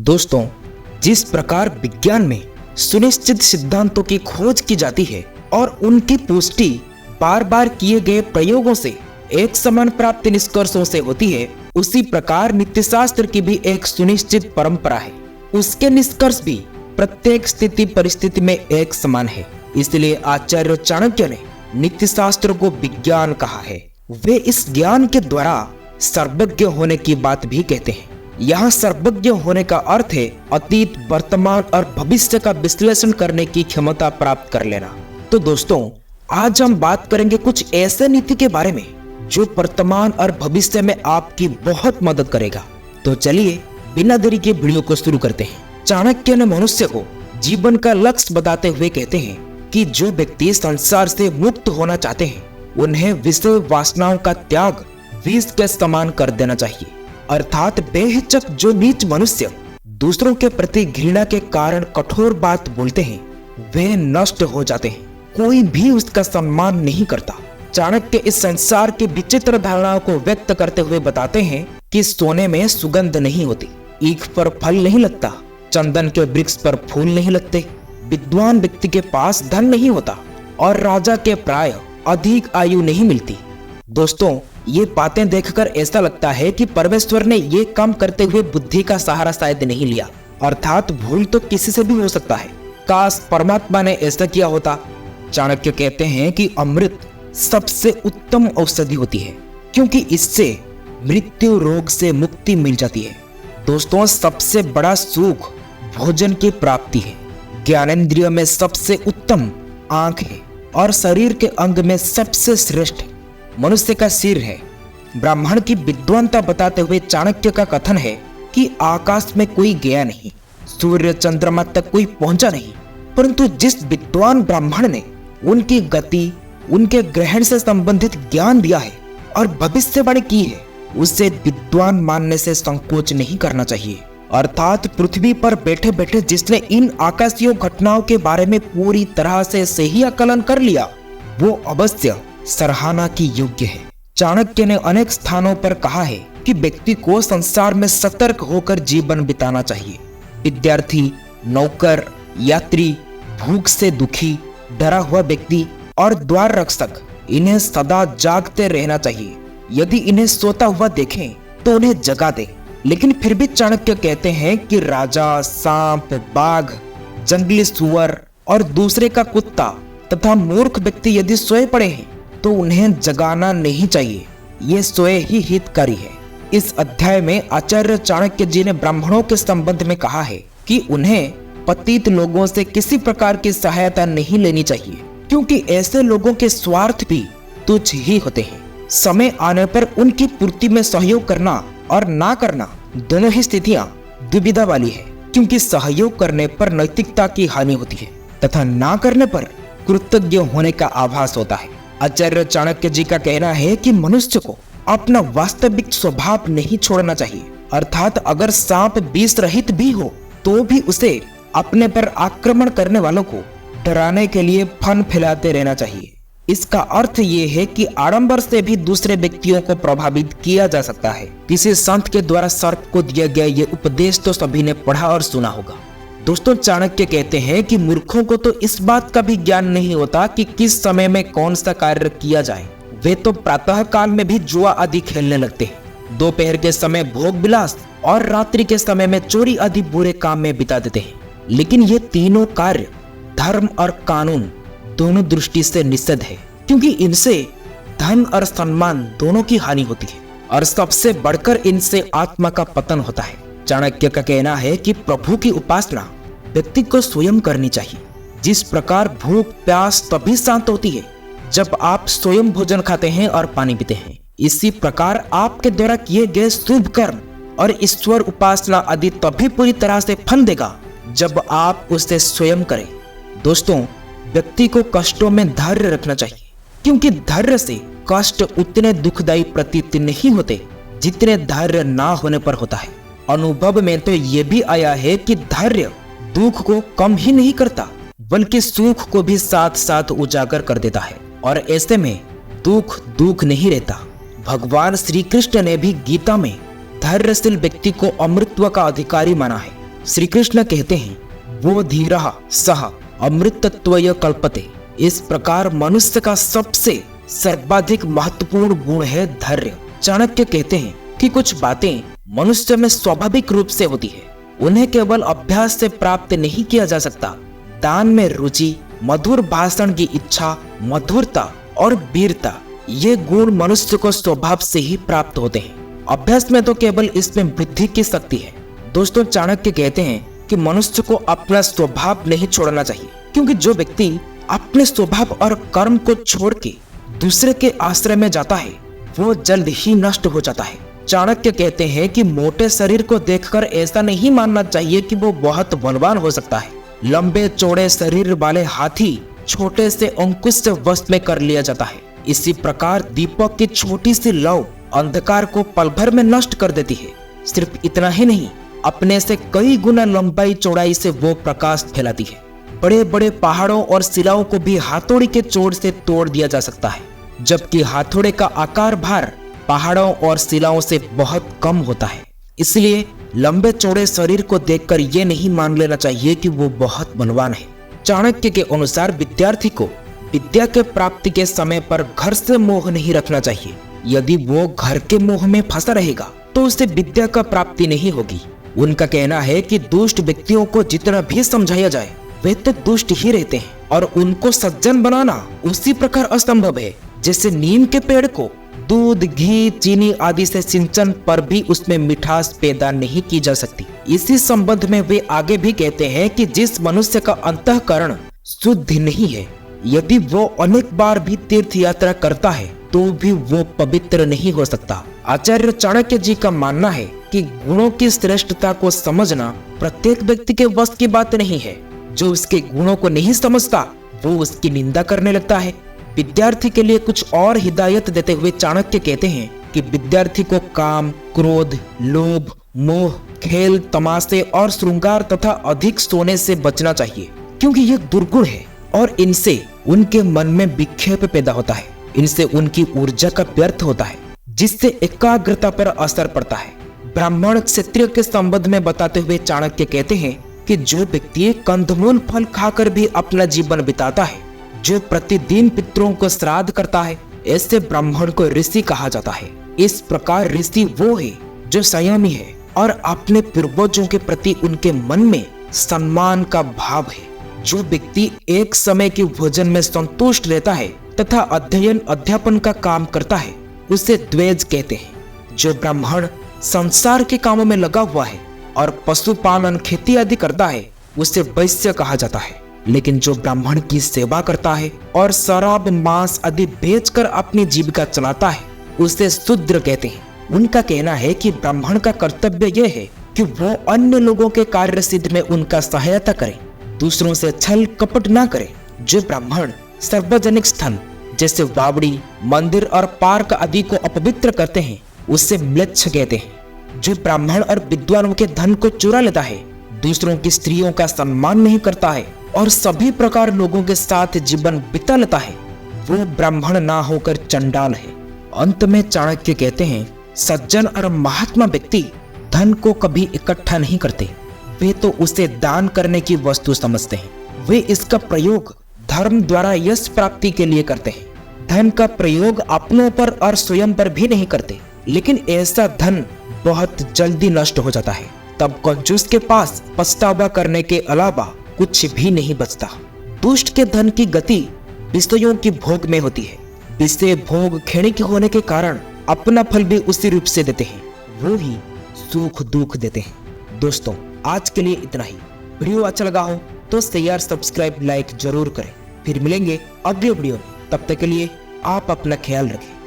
दोस्तों, जिस प्रकार विज्ञान में सुनिश्चित सिद्धांतों की खोज की जाती है और उनकी पुष्टि बार बार किए गए प्रयोगों से एक समान प्राप्त निष्कर्षों से होती है, उसी प्रकार नीतिशास्त्र की भी एक सुनिश्चित परंपरा है। उसके निष्कर्ष भी प्रत्येक स्थिति परिस्थिति में एक समान है। इसलिए आचार्य चाणक्य ने नीतिशास्त्र को विज्ञान कहा है। वे इस ज्ञान के द्वारा सर्वज्ञ होने की बात भी कहते हैं। यहाँ सर्वज्ञ होने का अर्थ है अतीत, वर्तमान और भविष्य का विश्लेषण करने की क्षमता प्राप्त कर लेना। तो दोस्तों, आज हम बात करेंगे कुछ ऐसे नीति के बारे में जो वर्तमान और भविष्य में आपकी बहुत मदद करेगा। तो चलिए बिना देरी के वीडियो को शुरू करते हैं। चाणक्य ने मनुष्य को जीवन का लक्ष्य बताते हुए कहते हैं कि जो व्यक्ति संसार से मुक्त होना चाहते हैं उन्हें विषय वासनाओं का त्याग विष के समान कर देना चाहिए। अर्थात बेहिचक जो नीच मनुष्य दूसरों के प्रति घृणा के कारण कठोर बात बोलते हैं वे नष्ट हो जाते हैं। कोई भी उसका सम्मान नहीं करता। चाणक्य इस संसार की विचित्र धारणाओं को व्यक्त करते हुए बताते हैं कि सोने में सुगंध नहीं होती, ईख पर फल नहीं लगता, चंदन के वृक्ष पर फूल नहीं लगते, विद्वान व्यक्ति के पास धन नहीं होता और राजा के प्राय अधिक आयु नहीं मिलती। दोस्तों, ये बातें देखकर ऐसा लगता है कि परमेश्वर ने ये काम करते हुए बुद्धि का सहारा शायद नहीं लिया। अर्थात भूल तो किसी से भी हो सकता है, काश परमात्मा ने ऐसा किया होता। चाणक्य कहते हैं कि अमृत सबसे उत्तम औषधि होती है क्योंकि इससे मृत्यु रोग से मुक्ति मिल जाती है। दोस्तों, सबसे बड़ा सुख भोजन की प्राप्ति है। ज्ञानेंद्रिय में सबसे उत्तम आंख है और शरीर के अंग में सबसे श्रेष्ठ मनुष्य का सिर है। ब्राह्मण की विद्वानता बताते हुए चाणक्य का कथन है कि आकाश में कोई गया नहीं, सूर्य चंद्रमा तक कोई पहुंचा नहीं, परंतु जिस विद्वान ब्राह्मण ने उनकी गति, उनके ग्रहण से संबंधित ज्ञान दिया है और भविष्यवाणी की है, उसे विद्वान मानने से संकोच नहीं करना चाहिए। अर्थात पृथ्वी पर बैठे बैठे जिसने इन आकाशीय घटनाओं के बारे में पूरी तरह से सही आकलन कर लिया, वो अवश्य सराहना की योग्य है। चाणक्य ने अनेक स्थानों पर कहा है कि व्यक्ति को संसार में सतर्क होकर जीवन बिताना चाहिए। विद्यार्थी, नौकर, यात्री, भूख से दुखी, डरा हुआ व्यक्ति और द्वार रक्षक, इन्हें सदा जागते रहना चाहिए। यदि इन्हें सोता हुआ देखें तो उन्हें जगा दे। लेकिन फिर भी चाणक्य कहते हैं कि राजा, सांप, बाघ, जंगली सुअर और दूसरे का कुत्ता तथा मूर्ख व्यक्ति यदि सोए पड़े हैं तो उन्हें जगाना नहीं चाहिए। ये सोए ही हितकारी है। इस अध्याय में आचार्य चाणक्य जी ने ब्राह्मणों के संबंध में कहा है कि उन्हें पतित लोगों से किसी प्रकार की सहायता नहीं लेनी चाहिए क्योंकि ऐसे लोगों के स्वार्थ भी तुच्छ ही होते हैं। समय आने पर उनकी पूर्ति में सहयोग करना और ना करना दोनों ही स्थितियां दुविधा वाली है क्योंकि सहयोग करने पर नैतिकता की हानि होती है तथा ना करने पर कृतज्ञ होने का आभास होता है। आचार्य चाणक्य जी का कहना है कि मनुष्य को अपना वास्तविक स्वभाव नहीं छोड़ना चाहिए। अर्थात अगर सांप विष रहित भी हो तो भी उसे अपने पर आक्रमण करने वालों को डराने के लिए फन फैलाते रहना चाहिए। इसका अर्थ ये है कि आडंबर से भी दूसरे व्यक्तियों को प्रभावित किया जा सकता है। किसी संत के द्वारा सर्प को दिया गया ये उपदेश तो सभी ने पढ़ा और सुना होगा। दोस्तों, चाणक्य कहते हैं कि मूर्खों को तो इस बात का भी ज्ञान नहीं होता कि किस समय में कौन सा कार्य किया जाए। वे तो प्रातः काल में भी जुआ आदि खेलने लगते हैं, दोपहर के समय भोग विलास और रात्रि के समय में चोरी आदि बुरे काम में बिता देते हैं। लेकिन ये तीनों कार्य धर्म और कानून दोनों दृष्टि से निषिद्ध है क्योंकि इनसे धन और सम्मान दोनों की हानि होती है और सबसे बढ़कर इनसे आत्मा का पतन होता है। चाणक्य का कहना है कि प्रभु की उपासना व्यक्ति को स्वयं करनी चाहिए। जिस प्रकार भूख प्यास तभी शांत होती है जब आप स्वयं भोजन खाते हैं और पानी पीते हैं, इसी प्रकार आपके द्वारा किए गए शुभ कर्म और ईश्वर उपासना आदि तभी पूरी तरह से फल देगा जब आप उसे स्वयं करें। दोस्तों, व्यक्ति को कष्टों में धैर्य रखना चाहिए क्योंकि धैर्य से कष्ट उतने दुखदायी प्रतीत नहीं होते जितने धैर्य ना होने पर होता है। अनुभव में तो ये भी आया है कि धैर्य दुख को कम ही नहीं करता बल्कि सुख को भी साथ साथ उजागर कर देता है और ऐसे में दुख नहीं रहता। भगवान श्री कृष्ण ने भी गीता में धैर्यशील व्यक्ति को अमृतत्व का अधिकारी माना है श्री कृष्ण कहते हैं, वो धीरः सः अमृतत्वय कल्पते। इस प्रकार मनुष्य का सबसे सर्वाधिक महत्वपूर्ण गुण है धैर्य। चाणक्य कहते हैं कि कुछ बातें मनुष्य में स्वाभाविक रूप से होती है, उन्हें केवल अभ्यास से प्राप्त नहीं किया जा सकता। दान में रुचि, मधुर भाषण की इच्छा, मधुरता और वीरता, ये गुण मनुष्य को स्वभाव से ही प्राप्त होते हैं। अभ्यास में तो केवल इसमें वृद्धि की शक्ति है। दोस्तों, चाणक्य कहते हैं कि मनुष्य को अपना स्वभाव नहीं छोड़ना चाहिए, क्योंकि जो व्यक्ति अपने स्वभाव और कर्म को छोड़ के दूसरे के आश्रय में जाता है वो जल्द ही नष्ट हो जाता है। चाणक्य कहते हैं कि मोटे शरीर को देखकर ऐसा नहीं मानना चाहिए कि वो बहुत बलवान हो सकता है। लंबे चौड़े शरीर वाले हाथी छोटे से अंकुश से वश में कर लिया जाता है। इसी प्रकार दीपक की छोटी सी लौ अंधकार को पल भर में नष्ट कर देती है। सिर्फ इतना ही नहीं, अपने से कई गुना लंबाई चौड़ाई से वो प्रकाश फैलाती है। बड़े बड़े पहाड़ों और शिलाओं को भी हाथोड़ी के चोट से तोड़ दिया जा सकता है, जबकि हाथोड़े का आकार भार पहाड़ों और शिलाओं से बहुत कम होता है। इसलिए लंबे चौड़े शरीर को देखकर ये नहीं मान लेना चाहिए कि वो बहुत बलवान है। चाणक्य के अनुसार विद्यार्थी को विद्या के प्राप्ति के समय पर घर से मोह नहीं रखना चाहिए। यदि वो घर के मोह में फंसा रहेगा तो उसे विद्या का प्राप्ति नहीं होगी। उनका कहना है कि दुष्ट व्यक्तियों को जितना भी समझाया जाए वे तो दुष्ट ही रहते हैं, और उनको सज्जन बनाना उसी प्रकार असंभव है जैसे नीम के पेड़ को दूध, घी, चीनी आदि से सिंचन पर भी उसमें मिठास पैदा नहीं की जा सकती। इसी संबंध में वे आगे भी कहते हैं कि जिस मनुष्य का अंतःकरण शुद्ध नहीं है, यदि वो अनेक बार भी तीर्थ यात्रा करता है तो भी वो पवित्र नहीं हो सकता। आचार्य चाणक्य जी का मानना है कि गुणों की श्रेष्ठता को समझना प्रत्येक व्यक्ति के वश की बात नहीं है। जो उसके गुणों को नहीं समझता वो उसकी निंदा करने लगता है। विद्यार्थी के लिए कुछ और हिदायत देते हुए चाणक्य कहते हैं कि विद्यार्थी को काम, क्रोध, लोभ, मोह, खेल, तमाशे और श्रृंगार तथा अधिक सोने से बचना चाहिए, क्योंकि ये दुर्गुण है और इनसे उनके मन में विक्षेप पैदा होता है। इनसे उनकी ऊर्जा का व्यर्थ होता है, जिससे एकाग्रता पर असर पड़ता है। ब्राह्मण क्षत्रिय के संबंध में बताते हुए चाणक्य कहते हैं कि जो व्यक्ति कंदमूल फल खाकर भी अपना जीवन बिताता है, जो प्रतिदिन पितरों को श्राद्ध करता है, ऐसे ब्राह्मण को ऋषि कहा जाता है। इस प्रकार ऋषि वो है जो संयमी है और अपने पूर्वजों के प्रति उनके मन में सम्मान का भाव है। जो व्यक्ति एक समय के भोजन में संतुष्ट रहता है तथा अध्ययन अध्यापन का काम करता है उसे द्विज कहते हैं। जो ब्राह्मण संसार के कामों में लगा हुआ है और पशुपालन, खेती आदि करता है उसे वैश्य कहा जाता है। लेकिन जो ब्राह्मण की सेवा करता है और शराब, मांस आदि बेचकर अपनी जीविका चलाता है उसे शूद्र कहते हैं। उनका कहना है कि ब्राह्मण का कर्तव्य यह है कि वो अन्य लोगों के कार्य सिद्ध में उनका सहायता करे, दूसरों से छल कपट ना करे। जो ब्राह्मण सार्वजनिक स्थान जैसे बावड़ी, मंदिर और पार्क आदि को अपवित्र करते हैं उसे म्लेच्छ कहते हैं। जो ब्राह्मण और विद्वानों के धन को चुरा लेता है, दूसरों की स्त्रियों का सम्मान नहीं करता है और सभी प्रकार लोगों के साथ जीवन बिता लेता है, वो ब्राह्मण ना होकर चंडाल है। अंत में चाणक्य कहते हैं, सज्जन और महात्मा व्यक्ति धन को कभी इकट्ठा नहीं करते, वे तो उसे दान करने की वस्तु समझते हैं। वे इसका प्रयोग धर्म द्वारा यश प्राप्ति के लिए करते हैं। धन का प्रयोग अपनों पर और स्वयं पर भी नहीं करते, लेकिन ऐसा धन बहुत जल्दी नष्ट हो जाता है। तब कंजूस के पास पछतावा करने के अलावा कुछ भी नहीं बचता। दुष्ट के धन की गति विषयों की भोग में होती है। विषय भोग क्षणिक होने के कारण अपना फल भी उसी रूप से देते हैं, वो ही सुख दुख देते हैं। दोस्तों, आज के लिए इतना ही। वीडियो अच्छा लगा हो तो शेयर, सब्सक्राइब, लाइक जरूर करें। फिर मिलेंगे अगले वीडियो में। तब तक के लिए आप अपना ख्याल रखें।